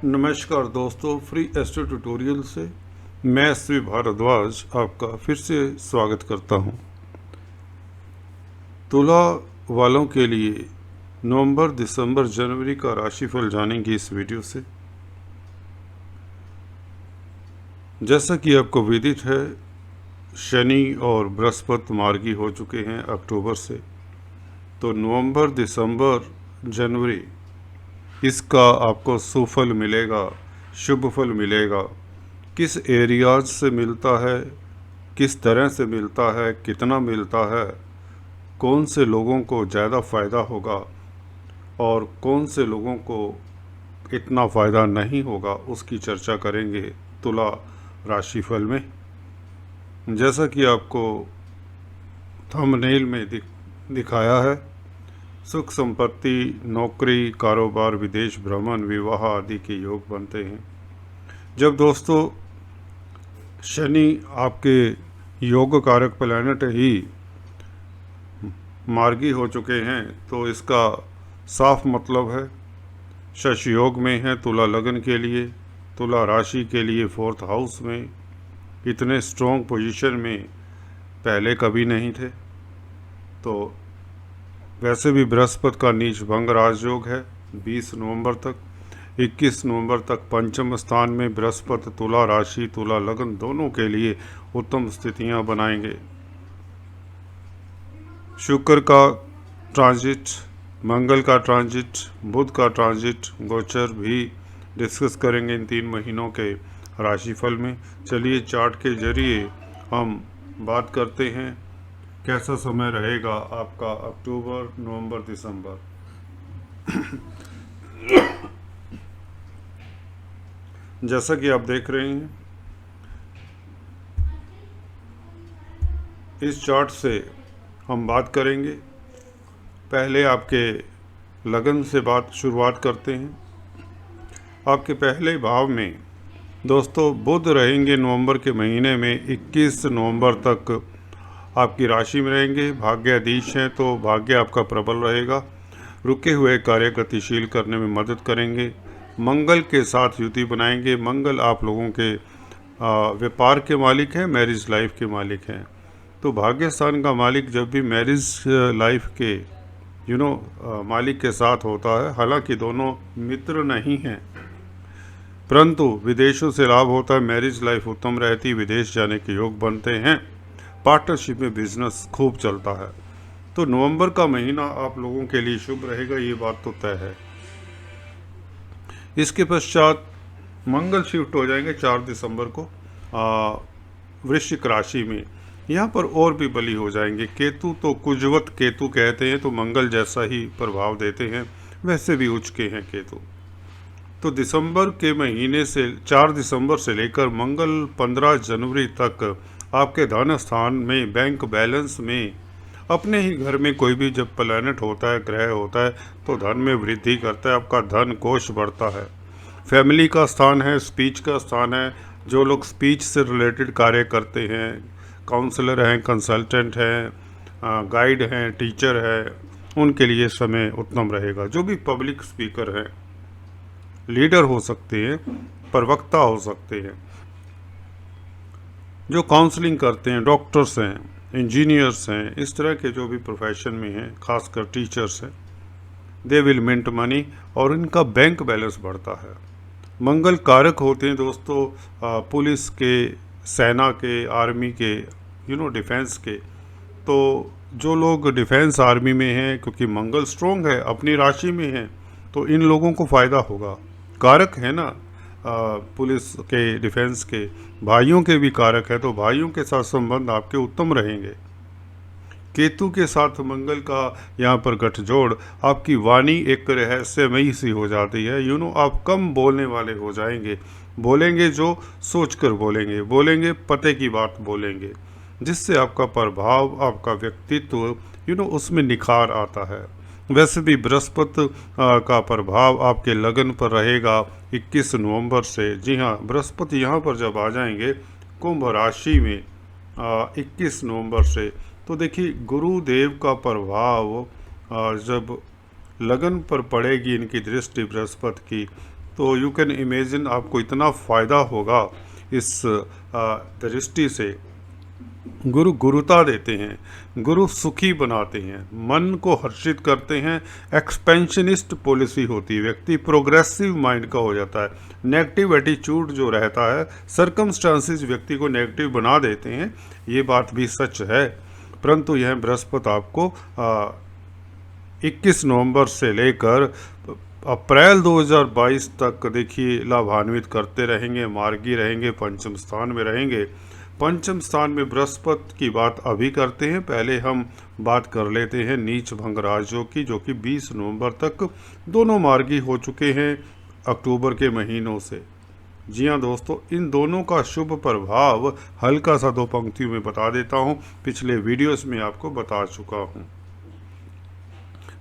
नमस्कार दोस्तों, free astro tutorial से मैं श्री भारद्वाज आपका फिर से स्वागत करता हूं। तुला वालों के लिए नवंबर, दिसंबर, जनवरी का राशिफल जानेंगे इस वीडियो से। जैसा कि आपको विदित है, शनि और बृहस्पति मार्गी हो चुके हैं अक्टूबर से, तो नवंबर, दिसंबर, जनवरी इसका आपको सुफल मिलेगा, शुभ फल मिलेगा। किस एरियाज से मिलता है, किस तरह से मिलता है, कितना मिलता है, कौन से लोगों को ज़्यादा फ़ायदा होगा और कौन से लोगों को इतना फ़ायदा नहीं होगा, उसकी चर्चा करेंगे तुला राशिफल में। जैसा कि आपको थंबनेल में दिखाया है, सुख संपत्ति, नौकरी, कारोबार, विदेश भ्रमण, विवाह आदि के योग बनते हैं। जब दोस्तों शनि आपके योग कारक प्लैनेट ही मार्गी हो चुके हैं, तो इसका साफ मतलब है शश योग में है तुला लगन के लिए, तुला राशि के लिए 4th हाउस में। इतने स्ट्रॉन्ग पोजीशन में पहले कभी नहीं थे। तो वैसे भी बृहस्पति का नीच भंग राजयोग है 20 नवंबर तक। 21 नवंबर तक पंचम स्थान में बृहस्पति तुला राशि, तुला लगन दोनों के लिए उत्तम स्थितियां बनाएंगे। शुक्र का ट्रांजिट, मंगल का ट्रांजिट, बुध का ट्रांजिट, गोचर भी डिस्कस करेंगे इन 3 महीनों के राशिफल में। चलिए चार्ट के जरिए हम बात करते हैं कैसा समय रहेगा आपका अक्टूबर, नवंबर, दिसंबर। जैसा कि आप देख रहे हैं, इस चार्ट से हम बात करेंगे। पहले आपके लगन से शुरुआत करते हैं। आपके पहले भाव में दोस्तों बुध रहेंगे नवंबर के महीने में 21 नवंबर तक आपकी राशि में रहेंगे। भाग्याधीश हैं तो भाग्य आपका प्रबल रहेगा। रुके हुए कार्य गतिशील करने में मदद करेंगे। मंगल के साथ युति बनाएंगे। मंगल आप लोगों के व्यापार के मालिक हैं, मैरिज लाइफ के मालिक हैं। तो भाग्य स्थान का मालिक जब भी मैरिज लाइफ के मालिक के साथ होता है, हालांकि दोनों मित्र नहीं हैं, परंतु विदेशों से लाभ होता है। मैरिज लाइफ उत्तम रहती, विदेश जाने के योग बनते हैं। पार्टनरशिप में बिजनेस खूब चलता है। तो नवंबर का महीना आप लोगों के लिए शुभ रहेगा, ये बात तो तय है। इसके पश्चात मंगल शिफ्ट हो जाएंगे 4 दिसंबर को वृश्चिक राशि में। यहाँ पर और भी बली हो जाएंगे। केतु तो कुजवत केतु कहते हैं, तो मंगल जैसा ही प्रभाव देते हैं, वैसे भी उच्च के हैं केतु। तो दिसंबर के महीने से 4 दिसंबर से लेकर मंगल 15 जनवरी तक आपके धन स्थान में, बैंक बैलेंस में, अपने ही घर में कोई भी जब प्लैनेट होता है, ग्रह होता है, तो धन में वृद्धि करता है, आपका धन कोष बढ़ता है। फैमिली का स्थान है, स्पीच का स्थान है। जो लोग स्पीच से रिलेटेड कार्य करते हैं, काउंसलर हैं, कंसल्टेंट हैं, गाइड हैं, टीचर हैं, उनके लिए समय उत्तम रहेगा। जो भी पब्लिक स्पीकर हैं, लीडर हो सकते हैं, प्रवक्ता हो सकते हैं, जो काउंसलिंग करते हैं, डॉक्टर्स हैं, इंजीनियर्स हैं, इस तरह के जो भी प्रोफेशन में हैं, खासकर टीचर्स हैं, दे विल मिंट मनी और इनका बैंक बैलेंस बढ़ता है। मंगल कारक होते हैं दोस्तों पुलिस के, सेना के, आर्मी के, डिफेंस के। तो जो लोग डिफेंस आर्मी में हैं, क्योंकि मंगल स्ट्रॉन्ग है, अपनी राशि में है, तो इन लोगों को फ़ायदा होगा। कारक है ना पुलिस के, डिफेंस के, भाइयों के भी कारक है, तो भाइयों के साथ संबंध आपके उत्तम रहेंगे। केतु के साथ मंगल का यहाँ पर गठजोड़, आपकी वाणी एक रहस्यमयी सी हो जाती है। आप कम बोलने वाले हो जाएंगे। बोलेंगे जो सोच कर बोलेंगे, बोलेंगे पते की बात बोलेंगे, जिससे आपका प्रभाव, आपका व्यक्तित्व उसमें निखार आता है। वैसे भी बृहस्पति का प्रभाव आपके लगन पर रहेगा 21 नवंबर से। जी हाँ, बृहस्पति यहाँ पर जब आ जाएंगे कुंभ राशि में 21 नवंबर से, तो देखिए गुरुदेव का प्रभाव जब लगन पर पड़ेगी, इनकी दृष्टि बृहस्पति की, तो यू कैन इमेजिन आपको इतना फ़ायदा होगा इस दृष्टि से। गुरु गुरुता देते हैं, गुरु सुखी बनाते हैं, मन को हर्षित करते हैं, एक्सपेंशनिस्ट पॉलिसी होती है, व्यक्ति प्रोग्रेसिव माइंड का हो जाता है, नेगेटिव एटीट्यूड जो रहता है, सर्कमस्टांसिस व्यक्ति को नेगेटिव बना देते हैं, ये बात भी सच है। परंतु यह बृहस्पति आपको 21 नवंबर से लेकर अप्रैल 2022 तक देखिए लाभान्वित करते रहेंगे, मार्गी रहेंगे, पंचम स्थान में रहेंगे। पंचम स्थान में बृहस्पति की बात अभी करते हैं, पहले हम बात कर लेते हैं नीच भंग राजयोग की, जो कि 20 नवंबर तक दोनों मार्गी हो चुके हैं अक्टूबर के महीनों से। जी हाँ दोस्तों, इन दोनों का शुभ प्रभाव हल्का सा 2 पंक्तियों में बता देता हूँ, पिछले वीडियोस में आपको बता चुका हूँ।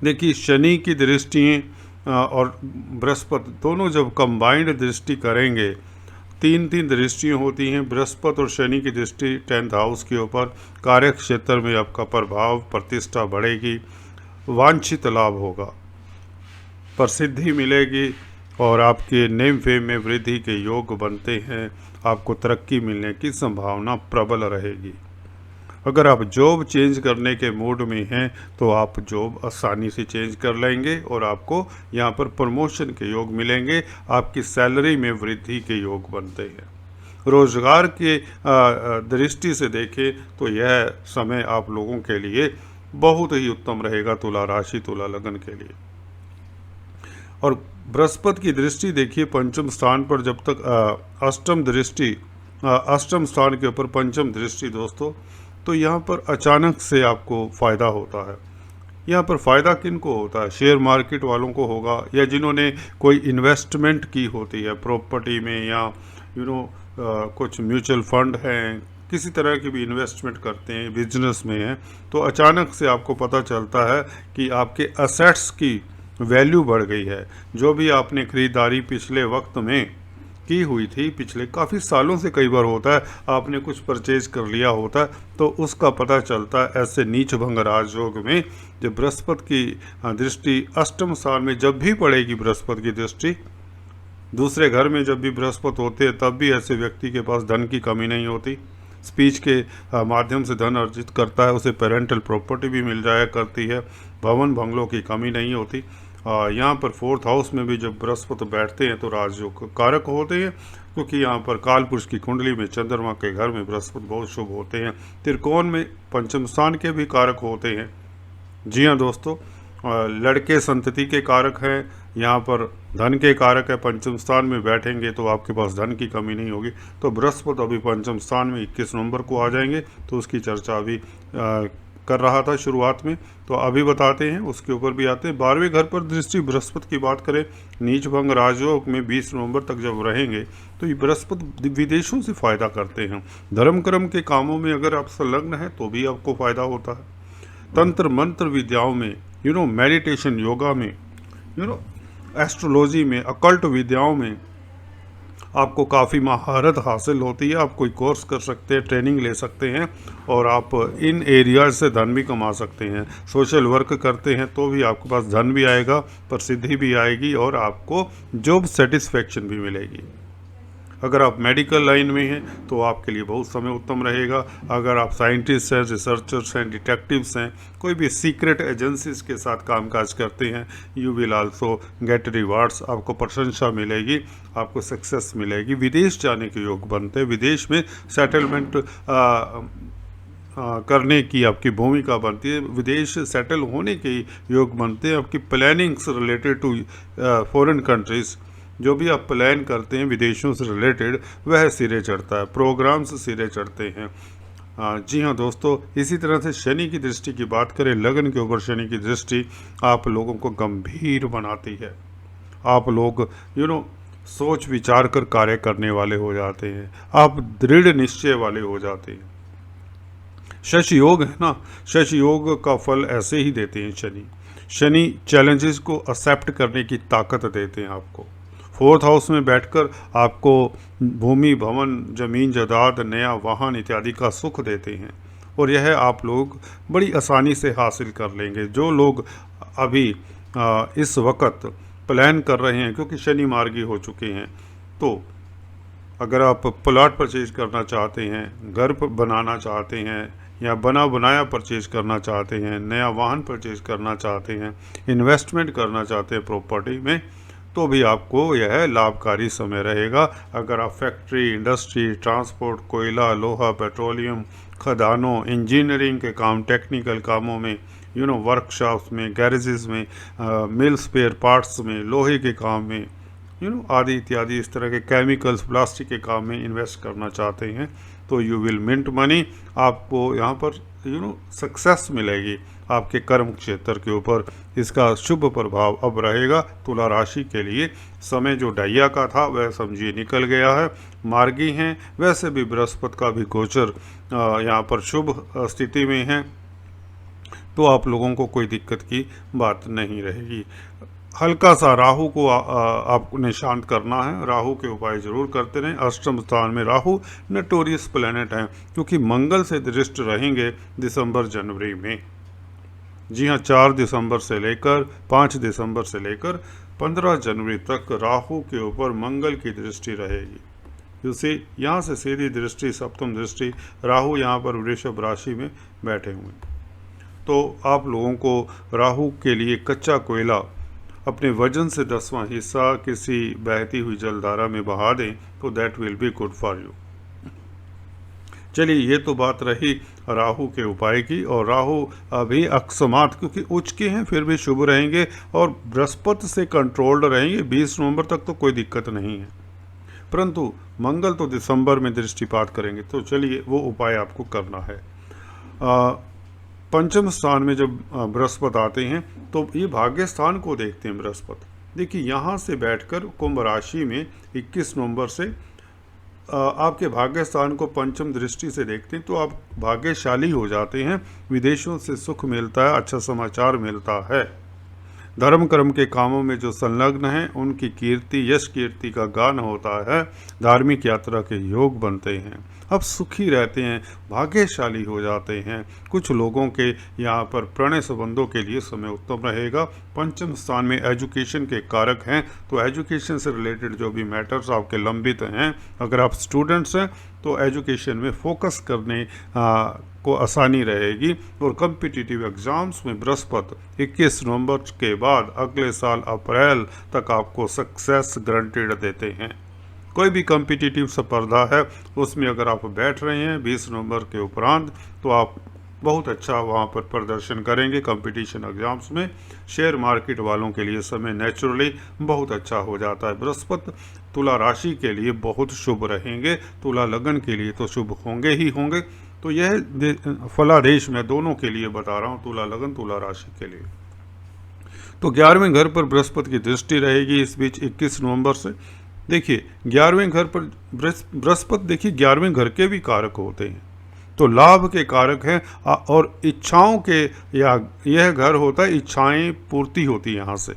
देखिए शनि की दृष्टि और बृहस्पति दोनों जब कंबाइंड दृष्टि करेंगे, 3 दृष्टियाँ होती हैं। बृहस्पति और शनि की दृष्टि 10th हाउस के ऊपर, कार्य क्षेत्र में आपका प्रभाव प्रतिष्ठा बढ़ेगी, वांछित लाभ होगा, प्रसिद्धि मिलेगी और आपके नेम फेम में वृद्धि के योग बनते हैं। आपको तरक्की मिलने की संभावना प्रबल रहेगी। अगर आप जॉब चेंज करने के मूड में हैं तो आप जॉब आसानी से चेंज कर लेंगे और आपको यहाँ पर प्रमोशन के योग मिलेंगे, आपकी सैलरी में वृद्धि के योग बनते हैं। रोजगार के दृष्टि से देखें तो यह समय आप लोगों के लिए बहुत ही उत्तम रहेगा, तुला राशि तुला लगन के लिए। और बृहस्पति की दृष्टि देखिए पंचम स्थान पर, जब तक अष्टम दृष्टि अष्टम स्थान के ऊपर पंचम दृष्टि दोस्तों, तो यहाँ पर अचानक से आपको फ़ायदा होता है। यहाँ पर फ़ायदा किन को होता है? शेयर मार्केट वालों को होगा, या जिन्होंने कोई इन्वेस्टमेंट की होती है प्रॉपर्टी में, या कुछ म्यूचुअल फंड हैं, किसी तरह की भी इन्वेस्टमेंट करते हैं, बिजनेस में हैं, तो अचानक से आपको पता चलता है कि आपके असेट्स की वैल्यू बढ़ गई है। जो भी आपने खरीदारी पिछले वक्त में की हुई थी, पिछले काफ़ी सालों से कई बार होता है, आपने कुछ परचेज कर लिया होता है, तो उसका पता चलता है। ऐसे नीच भंग राजयोग में जब बृहस्पति की दृष्टि अष्टम स्थान में जब भी पड़ेगी, बृहस्पति की दृष्टि दूसरे घर में जब भी बृहस्पति होते हैं, तब भी ऐसे व्यक्ति के पास धन की कमी नहीं होती। स्पीच के माध्यम से धन अर्जित करता है, उसे पेरेंटल प्रॉपर्टी भी मिल जाया करती है, भवन बंगलों की कमी नहीं होती। यहाँ पर 4th हाउस में भी जब बृहस्पति बैठते हैं तो राजयोग कारक होते हैं, क्योंकि यहाँ पर कालपुरुष की कुंडली में चंद्रमा के घर में बृहस्पति बहुत शुभ होते हैं। त्रिकोण में पंचम स्थान के भी कारक होते हैं। जी हाँ दोस्तों, लड़के संतति के कारक हैं, यहाँ पर धन के कारक है। पंचम स्थान में बैठेंगे तो आपके पास धन की कमी नहीं होगी। तो बृहस्पति अभी पंचम स्थान में 21 नवंबर को आ जाएंगे, तो उसकी चर्चा अभी कर रहा था शुरुआत में, तो अभी बताते हैं, उसके ऊपर भी आते हैं। 12वें घर पर दृष्टि बृहस्पति की बात करें, नीच भंग राजयोग में 20 नवंबर तक जब रहेंगे तो ये बृहस्पति विदेशों से फ़ायदा करते हैं। धर्म कर्म के कामों में अगर आप संलग्न हैं तो भी आपको फ़ायदा होता है। तंत्र मंत्र विद्याओं में, मेडिटेशन, योगा में, एस्ट्रोलॉजी में, अकल्ट विद्याओं में आपको काफ़ी महारत हासिल होती है। आप कोई कोर्स कर सकते हैं, ट्रेनिंग ले सकते हैं और आप इन एरियाज से धन भी कमा सकते हैं। सोशल वर्क करते हैं तो भी आपके पास धन भी आएगा, प्रसिद्धि भी आएगी और आपको जॉब सेटिस्फेक्शन भी मिलेगी। अगर आप मेडिकल लाइन में हैं तो आपके लिए बहुत समय उत्तम रहेगा। अगर आप साइंटिस्ट हैं, रिसर्चर्स हैं, डिटेक्टिव्स हैं, कोई भी सीक्रेट एजेंसीज के साथ कामकाज करते हैं, you will also get rewards. आपको प्रशंसा मिलेगी, आपको सक्सेस मिलेगी। विदेश जाने के योग बनते हैं, विदेश में सेटलमेंट करने की आपकी भूमिका बनती है, विदेश सेटल होने के योग बनते हैं। आपकी plannings related to foreign countries, जो भी आप प्लान करते हैं विदेशों से रिलेटेड, वह सिरे चढ़ता है, प्रोग्राम्स सिरे चढ़ते हैं। जी हाँ दोस्तों, इसी तरह से शनि की दृष्टि की बात करें, लगन के ऊपर शनि की दृष्टि आप लोगों को गंभीर बनाती है। आप लोग सोच विचार कर कार्य करने वाले हो जाते हैं, आप दृढ़ निश्चय वाले हो जाते हैं। शशि योग है ना, शशि योग का फल ऐसे ही देते हैं शनि चैलेंजेस को एक्सेप्ट करने की ताकत देते हैं आपको। 4th हाउस में बैठकर आपको भूमि, भवन, जमीन जायदाद, नया वाहन इत्यादि का सुख देते हैं और यह आप लोग बड़ी आसानी से हासिल कर लेंगे। जो लोग अभी इस वक्त प्लान कर रहे हैं, क्योंकि शनि मार्गी हो चुके हैं, तो अगर आप प्लॉट परचेज करना चाहते हैं, घर बनाना चाहते हैं, या बना बनाया परचेज करना चाहते हैं, नया वाहन परचेज करना चाहते हैं, इन्वेस्टमेंट करना चाहते हैं प्रॉपर्टी में, तो भी आपको यह लाभकारी समय रहेगा। अगर आप फैक्ट्री, इंडस्ट्री, ट्रांसपोर्ट, कोयला, लोहा, पेट्रोलियम, खदानों, इंजीनियरिंग के काम, टेक्निकल कामों में, वर्कशॉप्स में, गैरेजेस में, मिल स्पेयर पार्ट्स में, लोहे के काम में, आदि इत्यादि इस तरह के केमिकल्स, प्लास्टिक के काम में इन्वेस्ट करना चाहते हैं, तो यू विल मिंट मनी। आपको यहाँ पर सक्सेस मिलेगी आपके कर्म क्षेत्र के ऊपर। इसका शुभ प्रभाव अब रहेगा। तुला राशि के लिए समय जो डैया का था वह समझिए निकल गया है, मार्गी हैं। वैसे भी बृहस्पति का भी गोचर यहाँ पर शुभ स्थिति में है, तो आप लोगों को कोई दिक्कत की बात नहीं रहेगी। हल्का सा राहु को आपने शांत करना है, राहु के उपाय जरूर करते रहें। अष्टम स्थान में राहु नटोरियस प्लेनेट है, क्योंकि मंगल से दृष्ट रहेंगे दिसंबर जनवरी में। जी हाँ, 4 दिसंबर से लेकर 5 दिसंबर से लेकर 15 जनवरी तक राहु के ऊपर मंगल की दृष्टि रहेगी। उसे यहाँ से सीधी दृष्टि, सप्तम दृष्टि, राहु यहाँ पर वृषभ राशि में बैठे हुए, तो आप लोगों को राहु के लिए कच्चा कोयला अपने वजन से 10वां हिस्सा किसी बहती हुई जलधारा में बहा दें, तो that will be good for you. चलिए, ये तो बात रही राहु के उपाय की। और राहु अभी अकस्मात, क्योंकि उच्च के हैं, फिर भी शुभ रहेंगे और बृहस्पति से कंट्रोल्ड रहेंगे। 20 नवंबर तक तो कोई दिक्कत नहीं है, परंतु मंगल तो दिसंबर में दृष्टिपात करेंगे। तो चलिए, वो उपाय आपको करना है। पंचम स्थान में जब बृहस्पति आते हैं तो ये भाग्य स्थान को देखते हैं बृहस्पति। देखिए, यहाँ से बैठकर कुंभ राशि में 21 नवंबर से आपके भाग्य स्थान को पंचम दृष्टि से देखते हैं, तो आप भाग्यशाली हो जाते हैं। विदेशों से सुख मिलता है, अच्छा समाचार मिलता है। धर्म कर्म के कामों में जो संलग्न हैं उनकी कीर्ति, यश कीर्ति का गान होता है। धार्मिक यात्रा के योग बनते हैं, अब सुखी रहते हैं, भाग्यशाली हो जाते हैं। कुछ लोगों के यहाँ पर प्रणय संबंधों के लिए समय उत्तम रहेगा। पंचम स्थान में एजुकेशन के कारक हैं, तो एजुकेशन से रिलेटेड जो भी मैटर्स आपके लंबित हैं, अगर आप स्टूडेंट्स हैं तो एजुकेशन में फोकस करने को आसानी रहेगी। और कम्पिटिटिव एग्ज़ाम्स में बृहस्पति 21 नवंबर के बाद अगले साल अप्रैल तक आपको सक्सेस गारंटीड देते हैं। कोई भी कम्पिटिटिव स्पर्धा है उसमें अगर आप बैठ रहे हैं 20 नवंबर के उपरांत, तो आप बहुत अच्छा वहाँ पर प्रदर्शन करेंगे कंपटीशन एग्जाम्स में। शेयर मार्केट वालों के लिए समय नेचुरली बहुत अच्छा हो जाता है। बृहस्पति तुला राशि के लिए बहुत शुभ रहेंगे, तुला लगन के लिए तो शुभ होंगे ही होंगे। तो यह फलादेश मैं दोनों के लिए बता रहा हूँ, तुला लगन, तुला राशि के लिए। तो 11वें घर पर बृहस्पति की दृष्टि रहेगी इस बीच 21 नवंबर से। देखिए 11वें घर पर बृहस्पति, देखिए 11वें घर के भी कारक होते हैं, तो लाभ के कारक हैं और इच्छाओं के, या यह घर होता है इच्छाएं पूर्ति होती है यहाँ से।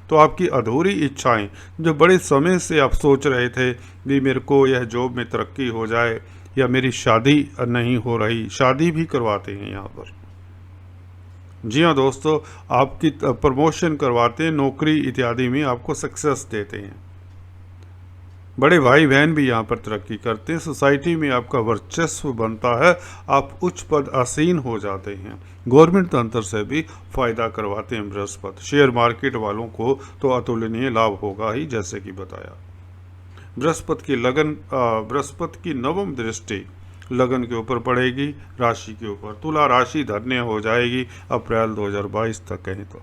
तो आपकी अधूरी इच्छाएं जो बड़े समय से आप सोच रहे थे भी मेरे को यह जॉब में तरक्की हो जाए, या मेरी शादी नहीं हो रही, शादी भी करवाते हैं यहाँ पर। जी हाँ दोस्तों, आपकी प्रमोशन करवाते हैं, नौकरी इत्यादि में आपको सक्सेस देते हैं। बड़े भाई बहन भी यहाँ पर तरक्की करते हैं, सोसाइटी में आपका वर्चस्व बनता है, आप उच्च पद आसीन हो जाते हैं। गवर्नमेंट तंत्र से भी फायदा करवाते हैं बृहस्पति। शेयर मार्केट वालों को तो अतुलनीय लाभ होगा ही, जैसे कि बताया। बृहस्पति की लगन, बृहस्पति की नवम दृष्टि लगन के ऊपर पड़ेगी, राशि के ऊपर। तुला राशि धन्य हो जाएगी अप्रैल 2022 तक कहें तो।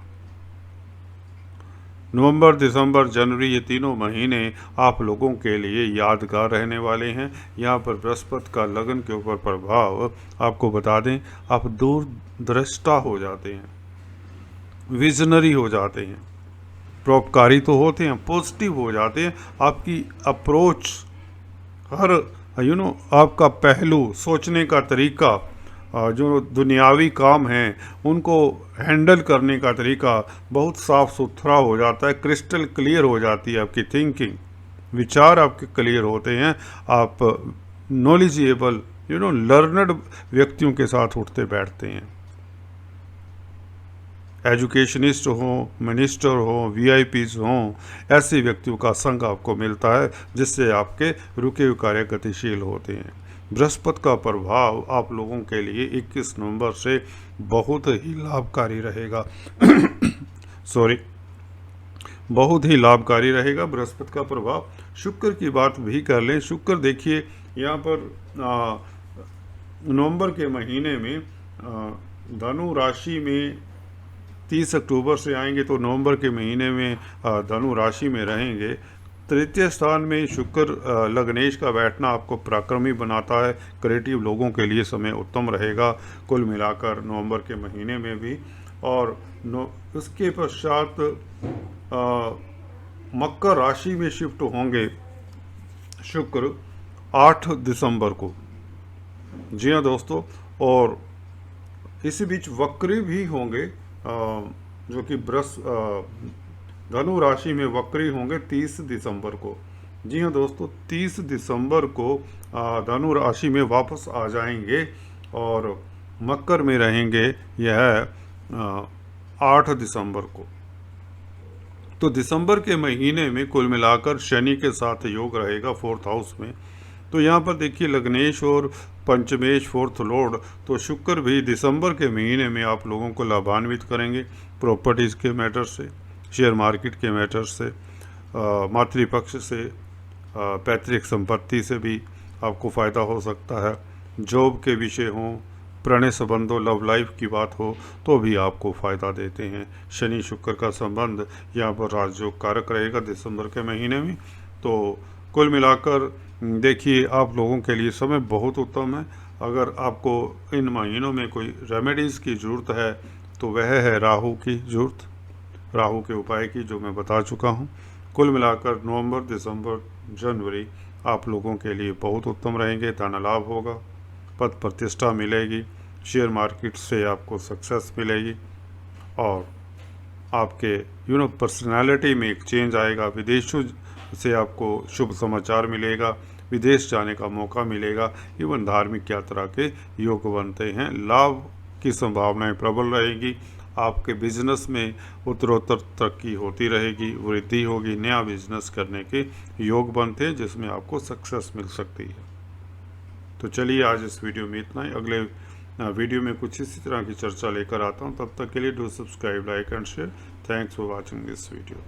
नवंबर, दिसंबर, जनवरी, ये तीनों महीने आप लोगों के लिए यादगार रहने वाले हैं। यहाँ पर बृहस्पति का लगन के ऊपर प्रभाव आपको बता दें, आप दूरदृष्टा हो जाते हैं, विजनरी हो जाते हैं, परोपकारी तो होते हैं, पॉजिटिव हो जाते हैं। आपकी अप्रोच, हर आपका पहलू, सोचने का तरीका, जो दुनियावी काम हैं उनको हैंडल करने का तरीका बहुत साफ सुथरा हो जाता है, क्रिस्टल क्लियर हो जाती है आपकी थिंकिंग, विचार आपके क्लियर होते हैं। आप नॉलेजेबल लर्नड व्यक्तियों के साथ उठते बैठते हैं। एजुकेशनिस्ट हों, मिनिस्टर हों, वीआईपीज हों, ऐसे व्यक्तियों का संग आपको मिलता है जिससे आपके रुके हुए कार्य गतिशील होते हैं। बृहस्पति का प्रभाव आप लोगों के लिए 21 नवंबर से बहुत ही लाभकारी रहेगा सॉरी बहुत ही लाभकारी रहेगा बृहस्पति का प्रभाव। शुक्र की बात भी कर लें। शुक्र देखिए यहाँ पर नवंबर के महीने में धनु राशि में 30 अक्टूबर से आएंगे तो नवंबर के महीने में धनु राशि में रहेंगे। तृतीय स्थान में शुक्र लग्नेश का बैठना आपको पराक्रमी बनाता है। क्रिएटिव लोगों के लिए समय उत्तम रहेगा कुल मिलाकर नवंबर के महीने में भी। और उसके पश्चात मकर राशि में शिफ्ट होंगे शुक्र 8 दिसंबर को। जी हाँ दोस्तों, और इसी बीच वक्री भी होंगे जो कि धनु राशि में वक्री होंगे 30 दिसंबर को। जी हाँ दोस्तों, 30 दिसंबर को धनु राशि में वापस आ जाएंगे और मकर में रहेंगे यह 8 दिसंबर को। तो दिसंबर के महीने में कुल मिलाकर शनि के साथ योग रहेगा 4th हाउस में। तो यहाँ पर देखिए लग्नेश और पंचमेश 4th लॉर्ड, तो शुक्र भी दिसंबर के महीने में आप लोगों को लाभान्वित करेंगे। प्रॉपर्टीज़ के मैटर से, शेयर मार्केट के मैटर से, मातृपक्ष से, पैतृक संपत्ति से भी आपको फ़ायदा हो सकता है। जॉब के विषय हों, प्रणय संबंधों, लव लाइफ की बात हो तो भी आपको फ़ायदा देते हैं। शनि शुक्र का संबंध यहाँ पर राजयोग कारक रहेगा दिसंबर के महीने में। तो कुल मिलाकर देखिए आप लोगों के लिए समय बहुत उत्तम है। अगर आपको इन महीनों में कोई रेमेडीज़ की ज़रूरत है तो वह है राहु की ज़रूरत, राहु के उपाय की, जो मैं बता चुका हूँ। कुल मिलाकर नवंबर, दिसंबर, जनवरी आप लोगों के लिए बहुत उत्तम रहेंगे। धन लाभ होगा, पद प्रतिष्ठा मिलेगी, शेयर मार्केट से आपको सक्सेस मिलेगी और आपके पर्सनालिटी में एक चेंज आएगा। विदेशों से आपको शुभ समाचार मिलेगा, विदेश जाने का मौका मिलेगा। इवन धार्मिक यात्रा के योग बनते हैं। लाभ की संभावनाएं प्रबल रहेगी। आपके बिजनेस में उत्तरोत्तर तरक्की होती रहेगी, वृद्धि होगी। नया बिजनेस करने के योग बनते हैं जिसमें आपको सक्सेस मिल सकती है। तो चलिए आज इस वीडियो में इतना ही। अगले वीडियो में कुछ इसी तरह की चर्चा लेकर आता हूँ। तब तक के लिए do subscribe, like and share. Thanks for watching this video.